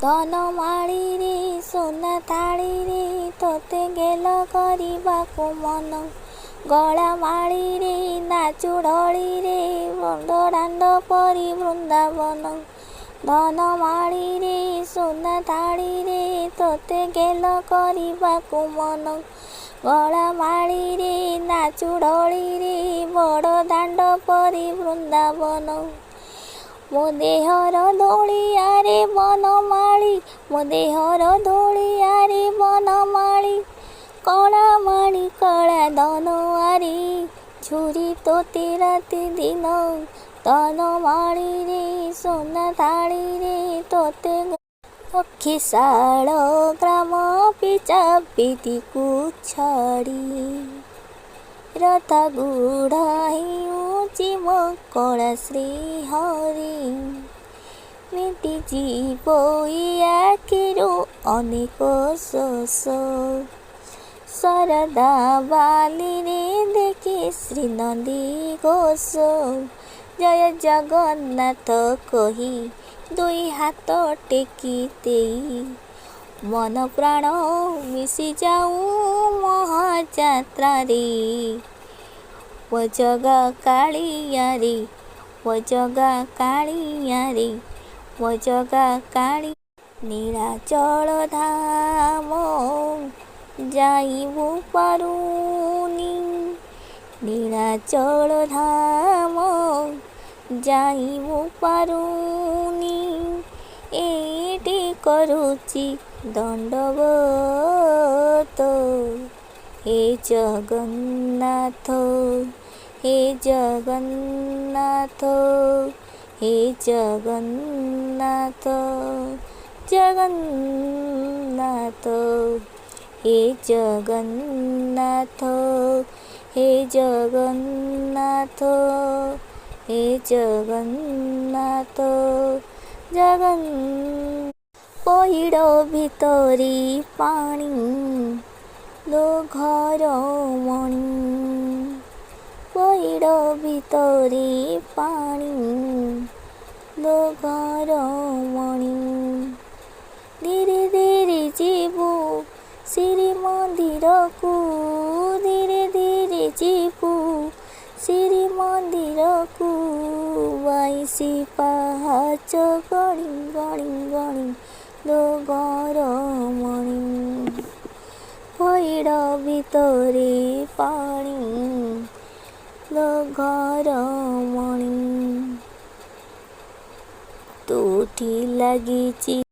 ଧନ ମାଳିରେ ସୁନା ଥାଳିରେ ତୋତେ ଗେଲ କରିବାକୁ ମନ। ଗଳା ମାଳିରେ ନାଚୁ ଢଳିରେ ବନ୍ଦ ଦାଣ୍ଡ ପରି ବୃନ୍ଦାବନ। ଧନ ମାଳିରେ ସୁନା ଥାଳିରେ ତୋତେ ଗେଲ କରିବାକୁ ମନ। ଗଳା ମାଳିରେ ନାଚୁ ଢଳିରେ ବଡ଼ ଦାଣ୍ଡ ପରି ବୃନ୍ଦାବନ। ମୋ ଦେହର ଦୋଳିଆରେ ବନମାଳି, ମୋ ଦେହର ଦୋଳିଆରେ ବନମାଳି। କଳା ମାଳି କଳା ଧନୁଆରି ଝୁରି ତୋତେ ରାତି ଦିନ। ଧନ ମାଳିରେ ସୁନା ଥାଳିରେ ତୋତେ ପକ୍ଷୀଶାଳ ଗ୍ରାମ ପିଚାପିଟିକୁ ଛାଡ଼ି ରଥ ଗୁଢ଼ା ହେଉଚି ମୋ କଳା ଶ୍ରୀହରି। ମିଟିଯିବ ଏ ଆଖିରୁ ଅନେକ ଶୋଷ। ଶରଦା ବାଲିରେ ଦେଖି ଶ୍ରୀ ନନ୍ଦିଘୋଷ। ଜୟ ଜଗନ୍ନାଥ କହି ଦୁଇ ହାତ ଟେକି ଦେଇ ମନ ପ୍ରାଣ ମିଶିଯାଉ ମହାଯାତ୍ରାରେ। ଓ ଜଗା କାଳିଆରେ, ଓ ଜଗା କାଳିଆରେ, ଓ ଜଗା କାଳି। ନୀଳାଚଳ ଧାମ ଯାଇବୁ ପାରୁନି, ନୀଳାଚଳ ଧାମ ଯାଇବୁ ପାରୁନି। ଏଇଠି କରୁଛି ଦଣ୍ଡବତ ହେ ଜଗନ୍ନାଥ, ହେ ଜଗନ୍ନାଥ, ହେ ଜଗନ୍ନାଥ। ଜଗନ୍ନାଥ ହେ ଜଗନ୍ନାଥ, ହେ ଜଗନ୍ନାଥ, ହେ ଜଗନ୍ନାଥ। ପଇଡ଼ ଭିତରେ ପାଣି ଲୋ ଘର ମଣି। ପଇଡ଼ ଭିତରେ ପାଣି ଲୋ ଘର ମଣି। ଧୀରେ ଧୀରେ ଯିବୁ ଶ୍ରୀମନ୍ଦିରକୁ, ଧୀରେ ଧୀରେ ଯିବୁ ଶ୍ରୀମନ୍ଦିରକୁ। 22 ପାହାଚ ଗଣି ଗଣି ଗଣି ଲୋ ଘର ମଣି। ପଇଡ଼ ଭିତରେ ପାଣି ଲୋ ଘର ମଣି। ତୁଠି ଲାଗିଛି